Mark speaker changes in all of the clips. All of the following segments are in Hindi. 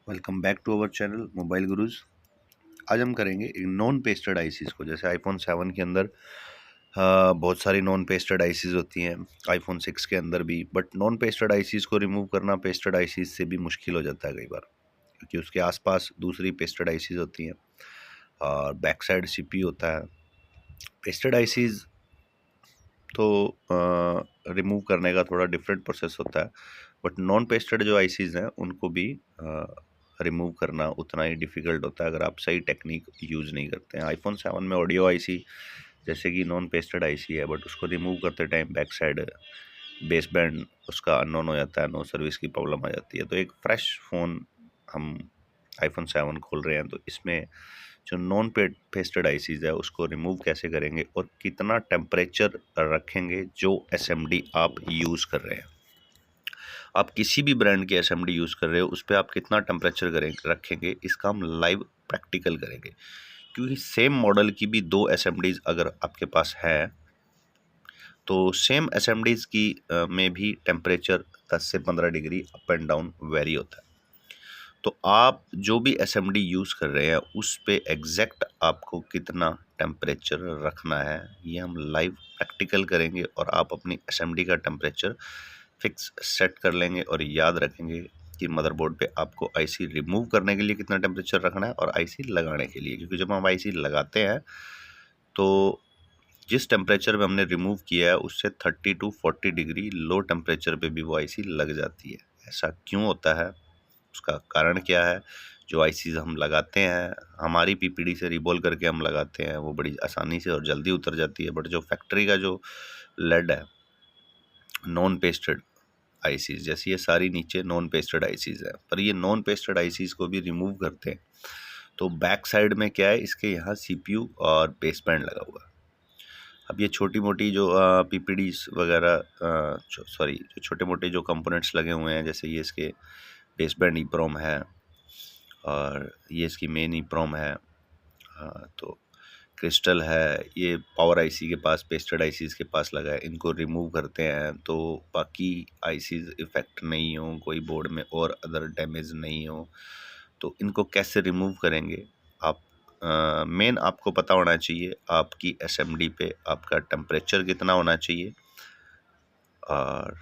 Speaker 1: Welcome back to our channel mobile gurus. आज हम करेंगे एक नॉन पेस्टेड आईसीज़ को। जैसे आईफोन 7 के अंदर बहुत सारी नॉन पेस्टेड आईसीज़ होती हैं, आईफोन 6 के अंदर भी। बट नॉन पेस्टेड आईसीज़ को रिमूव करना पेस्टेड आईसीज़ से भी मुश्किल हो जाता है कई बार, क्योंकि उसके आसपास दूसरी पेस्टेड आईसीज़ होती हैं और बैक साइड सीपीयू होता है। पेस्टेड आईसीज़ तो रिमूव करने का थोड़ा डिफरेंट प्रोसेस होता है, बट नॉन पेस्टेड जो आईसीज़ हैं उनको भी रिमूव करना उतना ही डिफ़िकल्ट होता है अगर आप सही टेक्निक यूज़ नहीं करते हैं। आईफोन 7 में ऑडियो आईसी जैसे कि नॉन पेस्टेड आईसी है, बट उसको रिमूव करते time back side base band उसका अननोन हो जाता है, नो सर्विस की प्रॉब्लम आ जाती है। तो एक फ्रेश फ़ोन हम आईफोन 7 खोल रहे हैं, तो इसमें जो नॉन पेस्टेड आईसीज़ है उसको रिमूव कैसे करेंगे और कितना टेम्परेचर रखेंगे जो एसएमडी आप यूज़ कर रहे हैं। आप किसी भी ब्रांड की एसएमडी यूज़ कर रहे हो उस पर आप कितना टेम्परेचर रखेंगे, इसका हम लाइव प्रैक्टिकल करेंगे। क्योंकि सेम मॉडल की भी दो एसएमडीज़ अगर आपके पास है तो सेम एसएमडीज़ की में भी टेम्परेचर 10 से 15 degree up and down very होता है। तो आप जो भी एसएमडी यूज़ कर रहे हैं उस पे एग्जैक्ट आपको कितना टेम्परेचर रखना है, ये हम लाइव प्रैक्टिकल करेंगे और आप अपनी एसएमडी का टेम्परेचर फिक्स सेट कर लेंगे और याद रखेंगे कि मदरबोर्ड पे आपको आईसी रिमूव करने के लिए कितना टेम्परेचर रखना है और आईसी लगाने के लिए। क्योंकि जब हम आईसी लगाते हैं तो जिस टेम्परेचर पे हमने रिमूव किया है उससे 30 to 40 डिग्री लो टेम्परेचर पे भी वो आईसी लग जाती है। ऐसा क्यों होता है, उसका कारण क्या है? जो आईसीज़ हम लगाते हैं हमारी पीपीडी से रिबॉल करके हम लगाते हैं, वो बड़ी आसानी से और जल्दी उतर जाती है। बट जो फैक्ट्री का जो लेड है नॉन पेस्टेड आईसीज़, जैसे ये सारी नीचे नॉन पेस्टेड आईसीज़ है, पर ये नॉन पेस्टेड आईसीज़ को भी रिमूव करते हैं तो बैक साइड में क्या है, इसके यहाँ सीपीयू और बेस बैंड लगा हुआ है। अब ये छोटी मोटी जो पीपीडीज वगैरह जो छोटे मोटे जो कंपोनेंट्स लगे हुए हैं, जैसे ये इसके बेस बैंड ईप्रोम है और ये इसकी मेन ईप्रोम है, तो क्रिस्टल है, ये पावर आईसी के पास पेस्टेड आईसीज़ के पास लगा है। इनको रिमूव करते हैं तो बाकी आईसीज़ इफ़ेक्ट नहीं हो, कोई बोर्ड में और अदर डैमेज नहीं हो। तो इनको कैसे रिमूव करेंगे आप, मेन आपको पता होना चाहिए आपकी एसएमडी पे आपका टेम्परेचर कितना होना चाहिए और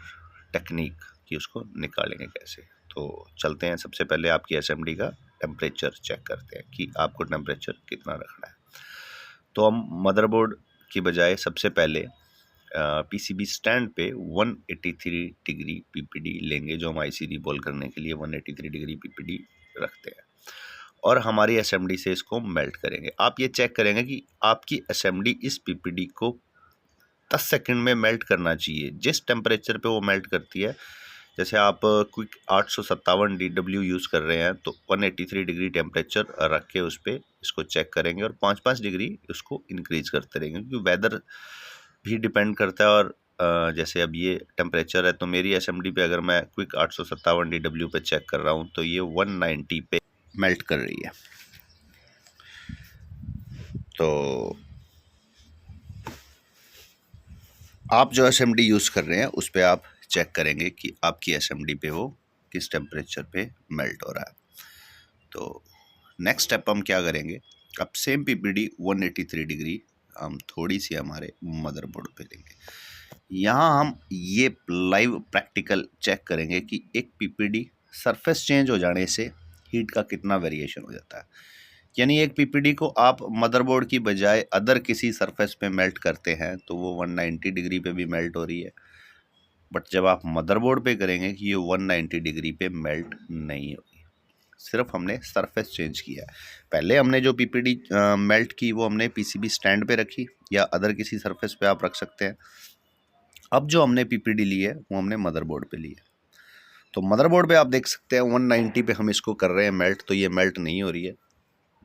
Speaker 1: टेक्निक कि उसको निकालेंगे कैसे। तो चलते हैं, सबसे पहले आपकी एसएमडी का टेम्परेचर चेक करते हैं कि आपको टेम्परेचर कितना रखना है। तो हम मदरबोर्ड की बजाय सबसे पहले पीसीबी स्टैंड पे 183 डिग्री पीपीडी लेंगे, जो हम आईसी रिबॉल करने के लिए 183 डिग्री पीपीडी रखते हैं और हमारी एसएमडी से इसको मेल्ट करेंगे। आप ये चेक करेंगे कि आपकी एसएमडी इस पीपीडी को 10 सेकंड में मेल्ट करना चाहिए। जिस टेम्परेचर पे वो मेल्ट करती है, जैसे आप क्विक 857 DW यूज़ कर रहे हैं तो 183 डिग्री टेम्परेचर रख के उस पर इसको चेक करेंगे और 5-5 डिग्री उसको इंक्रीज़ करते रहेंगे, क्योंकि वेदर भी डिपेंड करता है। और जैसे अब ये टेम्परेचर है तो मेरी एसएमडी पे अगर मैं क्विक 857 DW पे चेक कर रहा हूँ तो ये 190 पे मेल्ट कर रही है। तो आप जो एसएमडी यूज़ कर रहे हैं उस पर आप चेक करेंगे कि आपकी एसएमडी पे वो किस टेम्परेचर पे मेल्ट हो रहा है। तो नेक्स्ट स्टेप हम क्या करेंगे, अब सेम पीपीडी 183 डिग्री हम थोड़ी सी हमारे मदरबोर्ड पे लेंगे। यहाँ हम ये लाइव प्रैक्टिकल चेक करेंगे कि एक पीपीडी सरफेस चेंज हो जाने से हीट का कितना वेरिएशन हो जाता है। यानी एक पीपीडी को आप मदरबोर्ड की बजाय अदर किसी सरफेस पे मेल्ट करते हैं तो वो 190 डिग्री पे भी मेल्ट हो रही है, बट जब आप मदरबोर्ड पे करेंगे कि ये 190 डिग्री पे मेल्ट नहीं होगी। सिर्फ हमने सरफेस चेंज किया है। पहले हमने जो पीपीडी मेल्ट की वो हमने पीसीबी स्टैंड पे रखी या अदर किसी सरफेस पे आप रख सकते हैं। अब जो हमने पीपीडी ली है वो हमने मदरबोर्ड पे ली है। तो मदरबोर्ड पे आप देख सकते हैं 190 पे हम इसको कर रहे हैं मेल्ट, तो ये मेल्ट नहीं हो रही है,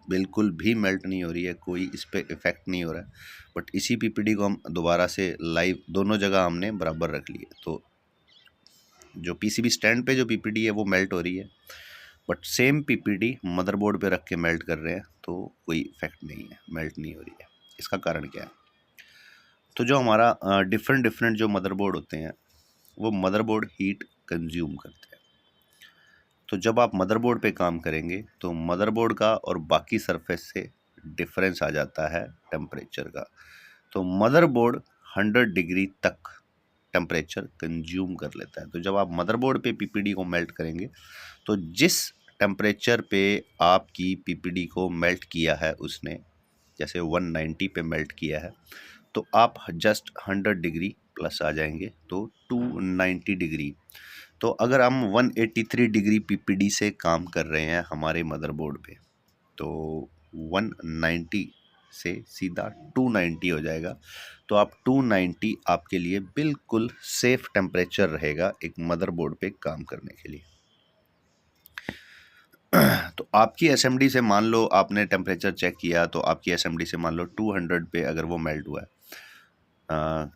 Speaker 1: बिल्कुल भी मेल्ट नहीं हो रही है, कोई इस पर इफ़ेक्ट नहीं हो रहा है। बट इसी पीपीडी को हम दोबारा से लाइव दोनों जगह हमने बराबर रख लिए, तो जो पीसीबी स्टैंड पे जो पीपीडी है वो मेल्ट हो रही है, बट सेम पीपीडी मदरबोर्ड पे रख के मेल्ट कर रहे हैं तो कोई इफ़ेक्ट नहीं है, मेल्ट नहीं हो रही है। इसका कारण क्या है? तो जो हमारा डिफरेंट जो मदरबोर्ड होते हैं वो मदरबोर्ड हीट कंज्यूम करते हैं। तो जब आप मदरबोर्ड पे काम करेंगे तो मदरबोर्ड का और बाकी सरफेस से डिफरेंस आ जाता है टेम्परेचर का। तो मदरबोर्ड 100 डिग्री तक टेम्परेचर कंज्यूम कर लेता है। तो जब आप मदरबोर्ड पे पीपीडी को मेल्ट करेंगे तो जिस टेम्परेचर पे आपकी पीपीडी को मेल्ट किया है उसने, जैसे 190 पे मेल्ट किया है, तो आप जस्ट 100 डिग्री प्लस आ जाएंगे तो 290 डिग्री। तो अगर हम 183 डिग्री पीपीडी से काम कर रहे हैं हमारे मदरबोर्ड पे, तो 190 से सीधा 290 हो जाएगा। तो आप 290 आपके लिए बिल्कुल सेफ टेम्परेचर रहेगा एक मदरबोर्ड पे काम करने के लिए। तो आपकी एसएमडी से मान लो आपने टेम्परेचर चेक किया, तो आपकी एसएमडी से मान लो 200 पे अगर वो मेल्ट हुआ है।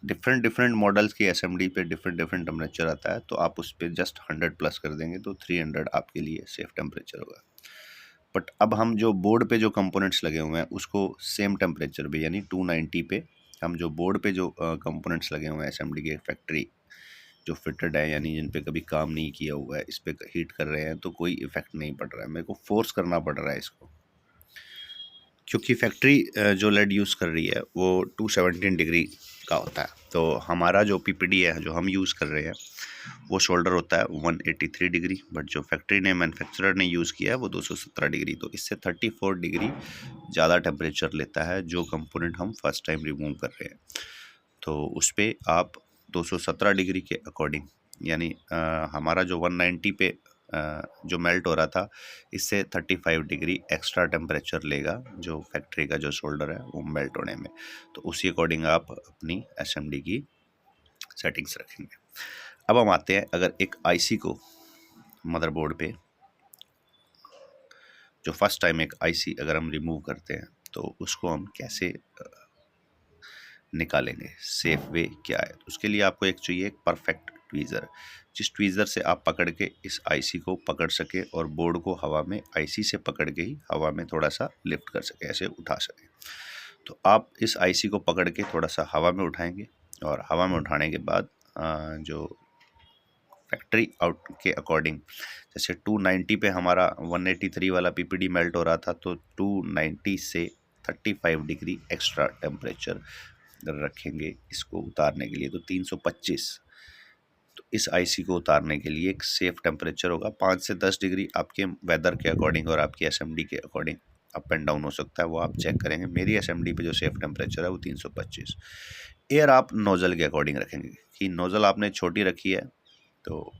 Speaker 1: डिफरेंट मॉडल्स की एसएमडी पे डिफरेंट टेम्परेचर आता है, तो आप उस पर जस्ट 100 प्लस कर देंगे तो 300 आपके लिए सेफ टेम्परेचर होगा। बट अब हम जो बोर्ड पे जो कंपोनेंट्स लगे हुए हैं उसको सेम टेम्परेचर पे यानी 290 पे हम जो बोर्ड पे जो कंपोनेंट्स लगे हुए हैं एसएमडी के फैक्ट्री जो फिटेड है यानी जिन पे कभी काम नहीं किया हुआ है, इस पे हीट कर रहे हैं तो कोई इफेक्ट नहीं पड़ रहा है। मेरे को फोर्स करना पड़ रहा है इसको, क्योंकि फैक्ट्री जो लेड यूज़ कर रही है वो 217 डिग्री का होता है। तो हमारा जो पीपीडी है जो हम यूज़ कर रहे हैं वो शोल्डर होता है 183 डिग्री, बट जो फैक्ट्री ने मैन्युफैक्चरर ने यूज़ किया है वो 217 डिग्री। तो इससे 34 डिग्री ज़्यादा टेम्परेचर लेता है जो कंपोनेंट हम फर्स्ट टाइम रिमूव कर रहे हैं। तो उस पर आप 217 डिग्री के अकॉर्डिंग यानी हमारा जो 190 पे जो मेल्ट हो रहा था इससे 35 डिग्री एक्स्ट्रा टेम्परेचर लेगा जो फैक्ट्री का जो शोल्डर है वो मेल्ट होने में। तो उसी अकॉर्डिंग आप अपनी एसएमडी की सेटिंग्स रखेंगे। अब हम आते हैं, अगर एक आईसी को मदरबोर्ड पे जो फर्स्ट टाइम एक आईसी अगर हम रिमूव करते हैं तो उसको हम कैसे निकालेंगे, सेफ वे क्या है। तो उसके लिए आपको एक चाहिए एक परफेक्ट ट्वीज़र, जिस ट्वीज़र से आप पकड़ के इस आईसी को पकड़ सके और बोर्ड को हवा में आईसी से पकड़ के ही हवा में थोड़ा सा लिफ्ट कर सके, ऐसे उठा सके। तो आप इस आईसी को पकड़ के थोड़ा सा हवा में उठाएंगे और हवा में उठाने के बाद जो फैक्ट्री आउट के अकॉर्डिंग, जैसे 290 पे हमारा 183 वाला पीपीडी मेल्ट हो रहा था, तो 290 से 35 डिग्री एक्स्ट्रा टेम्परेचर रखेंगे इसको उतारने के लिए। तो 325, तो इस आईसी को उतारने के लिए एक सेफ टेम्परेचर होगा। 5 से 10 डिग्री आपके वेदर के अकॉर्डिंग और आपकी एसएमडी के अकॉर्डिंग अप एंड डाउन हो सकता है, वो आप चेक करेंगे। मेरी एसएमडी पे जो सेफ टेम्परेचर है वो 325। एयर आप नोज़ल के अकॉर्डिंग रखेंगे कि नोज़ल आपने छोटी रखी है तो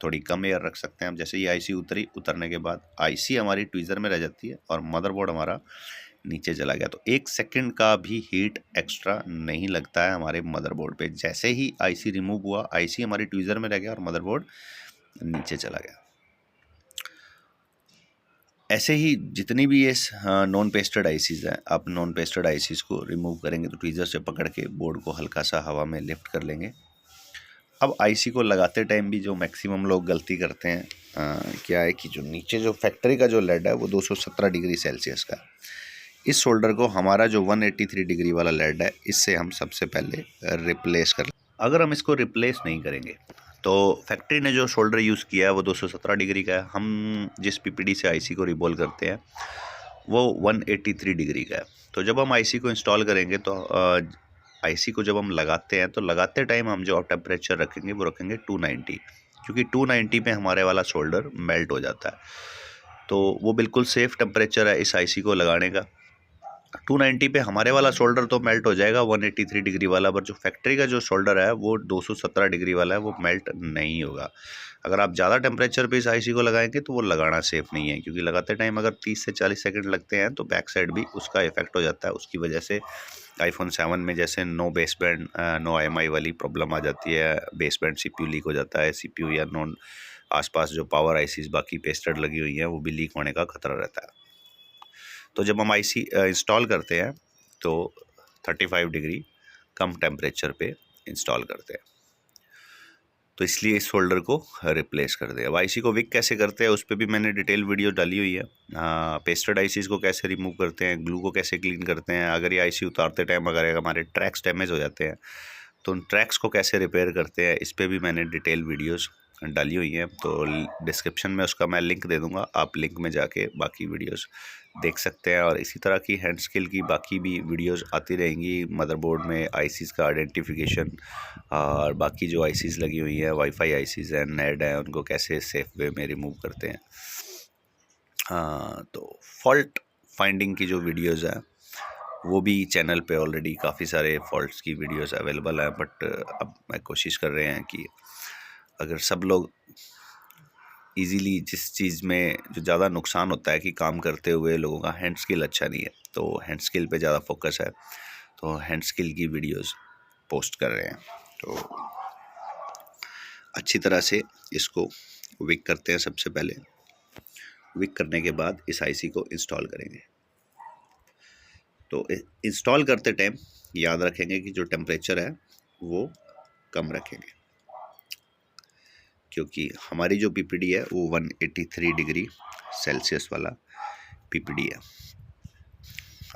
Speaker 1: थोड़ी कम एयर रख सकते हैं हम। जैसे ये आईसी उतरने के बाद आईसी हमारी ट्वीज़र में रह जाती है और मदरबोर्ड हमारा नीचे चला गया, तो 1 सेकंड का भी हीट एक्स्ट्रा नहीं लगता है हमारे मदरबोर्ड पे। जैसे ही आईसी रिमूव हुआ, आईसी हमारी ट्वीज़र में रह गया और मदरबोर्ड नीचे चला गया। ऐसे ही जितनी भी ये नॉन पेस्टेड आईसीज़ हैं, आप नॉन पेस्टेड आईसीज़ को रिमूव करेंगे तो ट्वीज़र से पकड़ के बोर्ड को हल्का सा हवा में लिफ्ट कर लेंगे। अब आईसी को लगाते टाइम भी जो मैक्सिमम लोग गलती करते हैं क्या है कि जो नीचे जो फैक्ट्री का जो लेड है वो 217 डिग्री सेल्सियस का है। इस शोल्डर को हमारा जो 183 डिग्री वाला लेड है इससे हम सबसे पहले रिप्लेस कर। अगर हम इसको रिप्लेस नहीं करेंगे तो फैक्ट्री ने जो शोल्डर यूज़ किया है वो 217 डिग्री का है, हम जिस पीपीडी से आईसी को रिबॉल करते हैं वो 183 डिग्री का है। तो जब हम आईसी को इंस्टॉल करेंगे तो आईसी को जब हम लगाते हैं तो लगाते टाइम हम जो टेम्परेचर रखेंगे वो रखेंगे 290, क्योंकि 290 पे हमारे वाला शोल्डर मेल्ट हो जाता है। तो वो बिल्कुल सेफ़ टेम्परेचर है इस आईसी को लगाने का। 290 पे हमारे वाला शोल्डर तो मेल्ट हो जाएगा 183 डिग्री वाला, पर जो फैक्ट्री का जो शोल्डर है वो 217 डिग्री वाला है, वो मेल्ट नहीं होगा। अगर आप ज़्यादा टेम्परेचर पे इस आईसी को लगाएंगे तो वो लगाना सेफ़ नहीं है, क्योंकि लगाते टाइम अगर 30 से 40 सेकंड लगते हैं तो बैक साइड भी उसका इफेक्ट हो जाता है। उसकी वजह से आईफोन 7 में जैसे नो बेसबैंड नो IMI वाली प्रॉब्लम आ जाती है, बेसबैंड CPU लीक हो जाता है, CPU या नॉन आसपास जो पावर आईसीज बाकी पेस्टेड लगी हुई हैं वो भी लीक होने का खतरा रहता है। तो जब हम आईसी इंस्टॉल करते हैं तो 35 डिग्री कम टेम्परेचर पे इंस्टॉल करते हैं, तो इसलिए इस शोल्डर को रिप्लेस कर दे। अब आईसी को विक कैसे करते हैं उस पर भी मैंने डिटेल वीडियो डाली हुई है। पेस्टेड आईसीज़ को कैसे रिमूव करते हैं, ग्लू को कैसे क्लीन करते हैं, अगर ये आईसी उतारते टाइम अगर हमारे ट्रैक्स डैमेज हो जाते हैं तो उन ट्रैक्स को कैसे रिपेयर करते हैं, इस पर भी मैंने डिटेल वीडियोस डाली हुई हैं, तो डिस्क्रिप्शन में उसका मैं लिंक दे दूंगा, आप लिंक में जाके बाकी वीडियोस देख सकते हैं। और इसी तरह की हैंड स्किल की बाकी भी वीडियोस आती रहेंगी, मदरबोर्ड में आईसीज़ का आइडेंटिफिकेशन और बाकी जो आईसीज़ लगी हुई हैं, वाईफाई आईसीज़ हैं, नेड हैं, उनको कैसे सेफ वे में रिमूव करते हैं। हाँ, तो फॉल्ट फाइंडिंग की जो वीडियोज़ हैं वो भी चैनल पे ऑलरेडी काफ़ी सारे फॉल्ट्स की वीडियोस अवेलेबल है, बट अब मैं कोशिश कर रहे हैं कि अगर सब लोग इजीली, जिस चीज़ में जो ज़्यादा नुकसान होता है कि काम करते हुए लोगों का हैंड स्किल अच्छा नहीं है, तो हैंड स्किल पे ज़्यादा फोकस है, तो हैंड स्किल की वीडियोस पोस्ट कर रहे हैं। तो अच्छी तरह से इसको विक करते हैं। सबसे पहले विक करने के बाद इस आईसी को इंस्टॉल करेंगे। तो इंस्टॉल करते टाइम याद रखेंगे कि जो टेम्परेचर है वो कम रखेंगे, क्योंकि हमारी जो पीपीडी है वो 183 डिग्री सेल्सियस वाला पीपीडी है।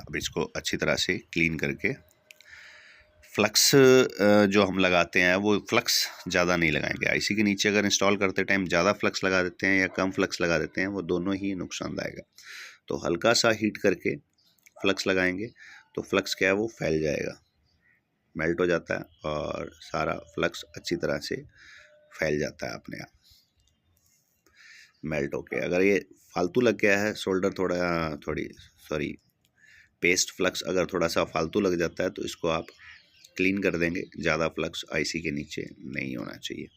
Speaker 1: अब इसको अच्छी तरह से क्लीन करके फ्लक्स जो हम लगाते हैं वो फ्लक्स ज़्यादा नहीं लगाएंगे। आईसी के नीचे अगर इंस्टॉल करते टाइम ज़्यादा फ्लक्स लगा देते हैं या कम फ्लक्स लगा देते हैं, वो दोनों ही नुकसानदायक है। तो हल्का सा हीट करके फ्लक्स लगाएंगे तो फ्लक्स क्या है वो फैल जाएगा, मेल्ट हो जाता है और सारा फ्लक्स अच्छी तरह से फैल जाता है अपने आप मेल्ट होके। अगर ये फालतू लग गया है शोल्डर पेस्ट फ्लक्स अगर थोड़ा सा फालतू लग जाता है तो इसको आप क्लीन कर देंगे। ज़्यादा फ्लक्स आईसी के नीचे नहीं होना चाहिए।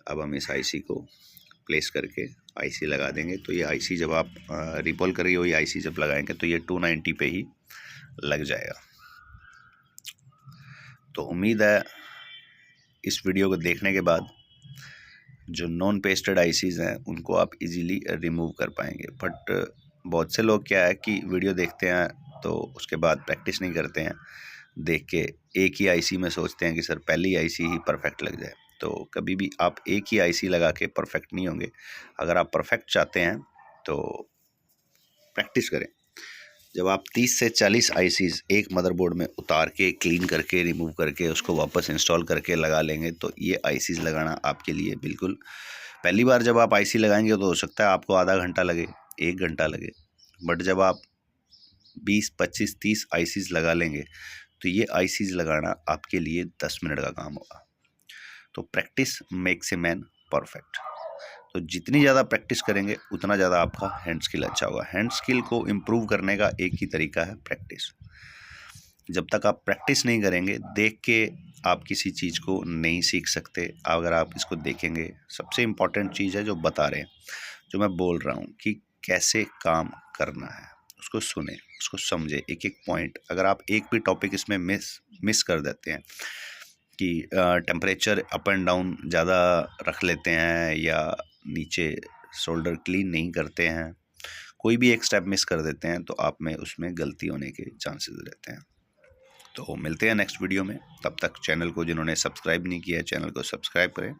Speaker 1: अब हम इस आईसी को प्लेस करके आईसी लगा देंगे। तो ये आईसी जब आप रिपोल करिए, वही आईसी जब लगाएंगे तो ये 290 पे ही लग जाएगा। तो उम्मीद है इस वीडियो को देखने के बाद जो नॉन पेस्टेड आईसीज़ हैं उनको आप इजीली रिमूव कर पाएंगे। बट बहुत से लोग क्या है कि वीडियो देखते हैं तो उसके बाद प्रैक्टिस नहीं करते हैं, देख के एक ही आईसी में सोचते हैं कि सर पहली आईसी ही परफेक्ट लग जाए। तो कभी भी आप एक ही आईसी लगा के परफेक्ट नहीं होंगे। अगर आप परफेक्ट चाहते हैं तो प्रैक्टिस करें। जब आप 30 से 40 आईसीज़ एक मदरबोर्ड में उतार के क्लीन करके रिमूव करके उसको वापस इंस्टॉल करके लगा लेंगे तो ये आईसीज़ लगाना आपके लिए बिल्कुल, पहली बार जब आप आईसी लगाएंगे तो हो सकता है आपको आधा घंटा लगे, 1 घंटा लगे, बट जब आप 20, 25, 30 आईसीज़ लगा लेंगे तो ये आईसीज़ लगाना आपके लिए 10 मिनट का काम होगा। तो practice makes a man perfect. तो जितनी ज़्यादा प्रैक्टिस करेंगे उतना ज़्यादा आपका हैंड स्किल अच्छा होगा। हैंड स्किल को इम्प्रूव करने का एक ही तरीका है, प्रैक्टिस। जब तक आप प्रैक्टिस नहीं करेंगे, देख के आप किसी चीज़ को नहीं सीख सकते। अगर आप इसको देखेंगे, सबसे इम्पॉर्टेंट चीज़ है जो बता रहे हैं, जो मैं बोल रहा हूँ कि कैसे काम करना है, उसको सुने, उसको समझे, एक एक पॉइंट। अगर आप एक भी टॉपिक इसमें मिस कर देते हैं कि टेम्परेचर अप एंड डाउन ज़्यादा रख लेते हैं या नीचे शोल्डर क्लीन नहीं करते हैं, कोई भी एक स्टेप मिस कर देते हैं तो आप में उसमें गलती होने के चांसेस रहते हैं। तो मिलते हैं नेक्स्ट वीडियो में। तब तक चैनल को जिन्होंने सब्सक्राइब नहीं किया है, चैनल को सब्सक्राइब करें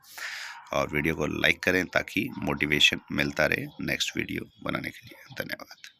Speaker 1: और वीडियो को लाइक करें ताकि मोटिवेशन मिलता रहे नेक्स्ट वीडियो बनाने के लिए। धन्यवाद।